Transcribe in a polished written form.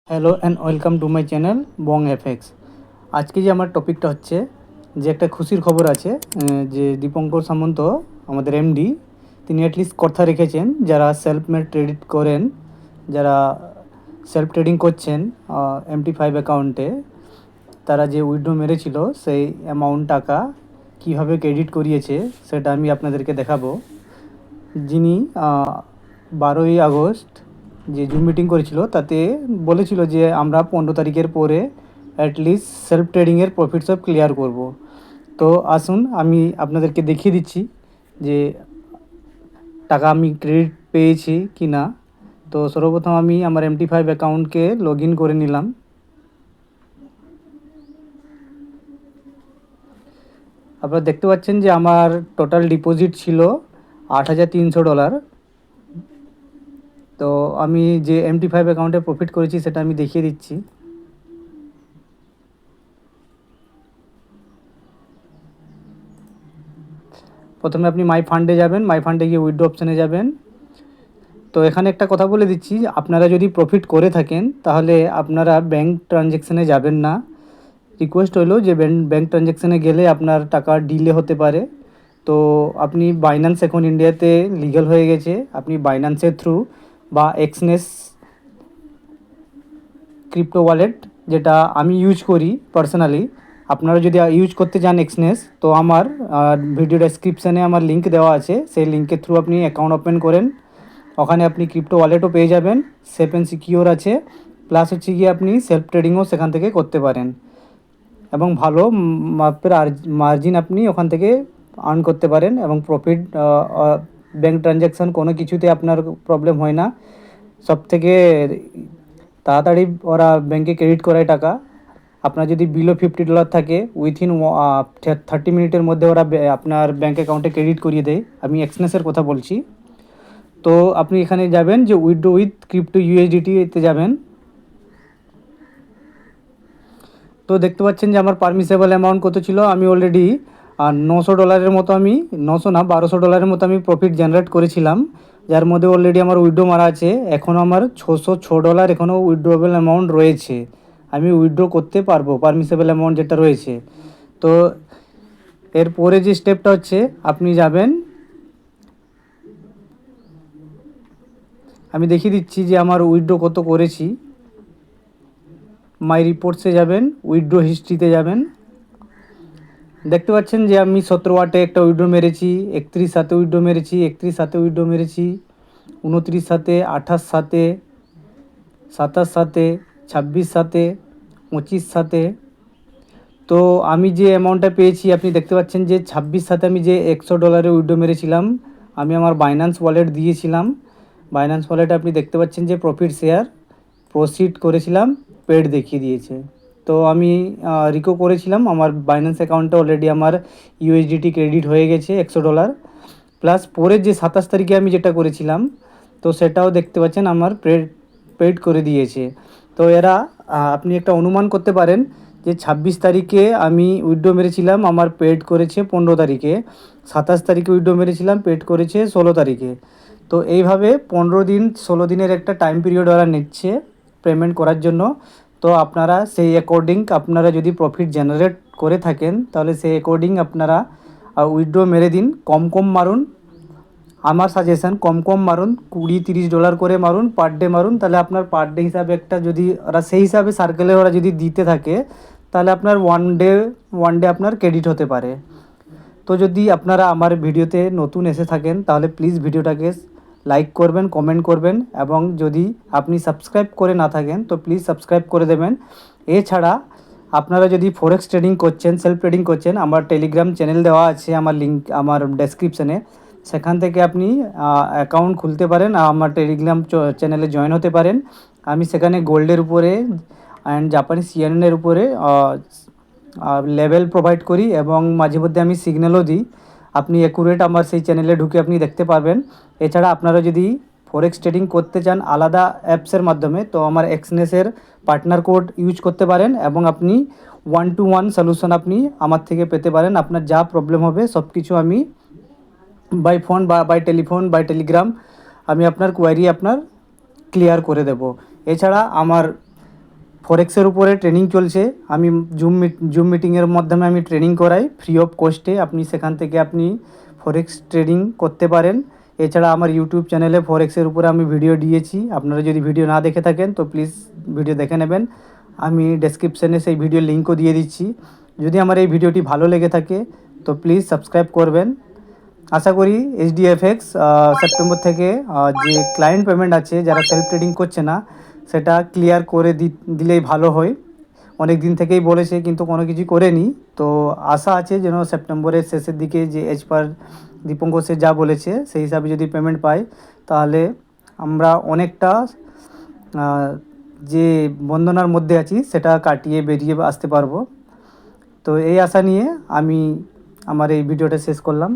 Hello and welcome to my channel Bong FX. আজকে যে আমার টপিকটা হচ্ছে যে একটা খুশির খবর আছে, যে দীপঙ্কর সামন্ত আমাদের এমডি তিনি অ্যাটলিস্ট কথা রেখেছেন। যারা সেলফ মেড ট্রেডিং করেন, যারা সেলফ ট্রেডিং করছেন MT5 অ্যাকাউন্টে, তারা যে উইথড্র মেরেছিল সেই অ্যামাউন্ট টাকা কীভাবে ক্রেডিট করিয়েছে সেটা আমি আপনাদেরকে দেখাবো। যিনি 12ই আগস্ট যে জুম মিটিং করেছিল তাতে বলেছিল যে আমরা 15 তারিখের পরে অ্যাটলিস্ট সেলফ ট্রেডিংয়ের প্রফিট সব ক্লিয়ার করব। তো আসুন আমি আপনাদেরকে দেখিয়ে দিচ্ছি যে টাকা আমি ক্রেডিট পেয়েছি কি না। তো সর্বপ্রথম আমি আমার MT5 অ্যাকাউন্টকে লগ ইন করে নিলাম। আপনারা দেখতে পাচ্ছেন যে আমার টোটাল ডিপোজিট ছিল $8,300। তো আমি যে MT5 অ্যাকাউন্টে প্রফিট করেছি সেটা আমি দেখিয়ে দিচ্ছি। প্রথমে আপনি মাই ফান্ডে যাবেন, মাই ফান্ডে গিয়ে উইথড্র অপশানে যাবেন। তো এখানে একটা কথা বলে দিচ্ছি, আপনারা যদি প্রফিট করে থাকেন তাহলে আপনারা ব্যাঙ্ক ট্রানজ্যাকশানে যাবেন না। রিকোয়েস্ট হলো যে ব্যাঙ্ক ট্রানজ্যাকশানে গেলে আপনার টাকা ডিলে হতে পারে। তো আপনি বাইন্যান্স এখন ইন্ডিয়াতে লিগ্যাল হয়ে গেছে, আপনি বাইন্যান্সের থ্রু বা এক্সনেস ক্রিপ্টো ওয়ালেট, যেটা আমি ইউজ করি পার্সোনালি, আপনারা যদি ইউজ করতে চান এক্সনেস, তো আমার ভিডিও ডেসক্রিপশানে আমার লিঙ্ক দেওয়া আছে, সেই লিঙ্কের থ্রু আপনি অ্যাকাউন্ট ওপেন করেন। ওখানে আপনি ক্রিপ্টো ওয়ালেটও পেয়ে যাবেন, সেফ অ্যান্ড সিকিওর আছে, প্লাস হচ্ছে গিয়ে আপনি সেলফ ট্রেডিংও সেখান থেকে করতে পারেন এবং ভালো মাপের মার্জিন আপনি ওখান থেকে আর্ন করতে পারেন এবং প্রফিট ব্যাঙ্ক ট্রানজ্যাকশান কোনো কিছুতে আপনার প্রবলেম হয় না। সবথেকে তাড়াতাড়ি ওরা ব্যাঙ্কে ক্রেডিট করায় টাকা। আপনার যদি বিলো $50 থাকে, উইথিন 30 মিনিটের মধ্যে ওরা আপনার ব্যাঙ্ক অ্যাকাউন্টে ক্রেডিট করিয়ে দেয়। আমি এক্সনেসের কথা বলছি। তো আপনি এখানে যাবেন যে উইথড্র উইথ ক্রিপ্টো USDT-তে যাবেন। তো দেখতে পাচ্ছেন যে আমার পারমিসেবল অ্যামাউন্ট কত ছিল। আমি অলরেডি $900 মতো, আমি 900 না $1200 মতো আমি প্রফিট জেনারেট করেছিলাম, যার মধ্যে অলরেডি আমার উইথড্র মারা আছে। এখনও আমার $606 এখনও উইথড্রোয়েবল অ্যামাউন্ট রয়েছে, আমি উইথড্র করতে পারবো পারমিসেবল অ্যামাউন্ট যেটা রয়েছে। তো এরপরে যে স্টেপটা হচ্ছে, আপনি যাবেন, আমি দেখিয়ে দিচ্ছি যে আমার উইথড্র কত করেছি। মাই রিপোর্টসে যাবেন, উইথড্র হিস্ট্রিতে যাবেন। দেখতে পাচ্ছেন যে আমি 17 একটা উইথড্র মেরেছি, 31 উইথড্র মেরেছি, 31 উইথড্র মেরেছি, 29 28 27 26 25। তো আমি যে অ্যামাউন্টটা পেয়েছি আপনি দেখতে পাচ্ছেন যে 26 আমি যে $100 উইথড্র মেরেছিলাম, আমি আমার বাইন্যান্স ওয়ালেট দিয়েছিলাম। বাইন্যান্স ওয়ালেটে আপনি দেখতে পাচ্ছেন যে প্রফিট শেয়ার প্রসিড করেছিলাম, পেড দেখিয়ে দিয়েছে। তো আমি রিকো করেছিলাম, আমার বাইন্যান্স অ্যাকাউন্টে অলরেডি আমার USDT ক্রেডিট হয়ে গেছে $100। প্লাস পরের যে 27 তারিখে আমি যেটা করেছিলাম, তো সেটাও দেখতে পাচ্ছেন আমার পেড করে দিয়েছে। তো এরা আপনি একটা অনুমান করতে পারেন যে 26 তারিখে আমি উইথড্র মেরেছিলাম, আমার পেড করেছে 15 তারিখে, 27 তারিখে উইথড্র মেরেছিলাম, পেড করেছে 16 তারিখে। তো এইভাবে 15 দিন 16 দিনের একটা টাইম পিরিয়ড ওরা নিচ্ছে পেমেন্ট করার জন্য। তো আপনারা সেই অ্যাকর্ডিং, আপনারা যদি প্রফিট জেনারেট করে থাকেন তাহলে সেই অ্যাকর্ডিং আপনারা উইথড্র মেরে দিন, কম কম মারুন। আমার সাজেশান কম কম মারুন, $20-30 করে মারুন, পার ডে মারুন। তাহলে আপনার পার ডে হিসাবে একটা, যদি ওরা সেই হিসাবে সার্কেলে ওরা যদি দিতে থাকে, তাহলে আপনার ওয়ান ডে আপনার ক্রেডিট হতে পারে। তো যদি আপনারা আমার ভিডিওতে নতুন এসে থাকেন তাহলে প্লিজ ভিডিওটাকে লাইক করবেন, কমেন্ট করবেন, এবং যদি আপনি সাবস্ক্রাইব করে না থাকেন তো প্লিজ সাবস্ক্রাইব করে দেবেন। এছাড়া আপনারা যদি ফরেক্স ট্রেডিং করছেন, সেলফ ট্রেডিং করছেন, আমার টেলিগ্রাম চ্যানেল দেওয়া আছে, আমার লিঙ্ক আমার ডেসক্রিপশানে, সেখান থেকে আপনি অ্যাকাউন্ট খুলতে পারেন, আমার টেলিগ্রাম চ্যানেলে জয়েন হতে পারেন। আমি সেখানে গোল্ডের উপরে অ্যান্ড জাপানিজ ইয়েনের উপরে লেভেল প্রোভাইড করি এবং মাঝে মধ্যে আমি সিগন্যালও দিই। আপনি অ্যাকুরেট আমার সেই চ্যানেলে ঢুকে আপনি দেখতে পারবেন। এছাড়া আপনারা যদি ফরেক্স ট্রেডিং করতে চান আলাদা অ্যাপসের মাধ্যমে, তো আমার এক্সনেসের পার্টনার কোড ইউজ করতে পারেন এবং আপনি 1-to-1 সলিউশন আপনি আমার থেকে পেতে পারেন। আপনার যা প্রবলেম হবে সব কিছু আমি বাই ফোন বা বাই টেলিফোন বাই টেলিগ্রাম আমি আপনার কোয়ারি আপনার ক্লিয়ার করে দেব। এছাড়া আমার ফরেক্সের উপরে ট্রেনিং চলছে। আমি জুম মিটিংয়ের মাধ্যমে আমি ট্রেনিং করাই ফ্রি অফ কস্টে। আপনি সেখান থেকে আপনি ফরেক্স ট্রেডিং করতে পারেন। এছাড়া আমার ইউটিউব চ্যানেলে ফরেক্সের উপরে আমি ভিডিও দিয়েছি। আপনারা যদি ভিডিও না দেখে থাকেন তো প্লিজ ভিডিও দেখে নেবেন। আমি ডেসক্রিপশানে সেই ভিডিওর লিঙ্কও দিয়ে দিচ্ছি। যদি আমার এই ভিডিওটি ভালো লেগে থাকে তো প্লিজ সাবস্ক্রাইব করবেন। আশা করি এইচডিএফএক্স সেপ্টেম্বর থেকে যে ক্লায়েন্ট পেমেন্ট আছে, যারা সেলফ ট্রেডিং করছে না, সেটা ক্লিয়ার করে দিলেই ভালো হয়। অনেক দিন থেকেই বলেছে কিন্তু কোনো কিছু করেনি। তো আশা আছে যেন সেপ্টেম্বরের শেষের দিকে যে এজ পার দীপঙ্কর সে যা বলেছে সেই হিসাবে যদি পেমেন্ট পাই, তাহলে আমরা অনেকটা যে বন্দনার মধ্যে আছি সেটা কাটিয়ে বেরিয়ে আসতে পারবো। তো এই আশা নিয়ে আমি আমার এই ভিডিওটা শেষ করলাম।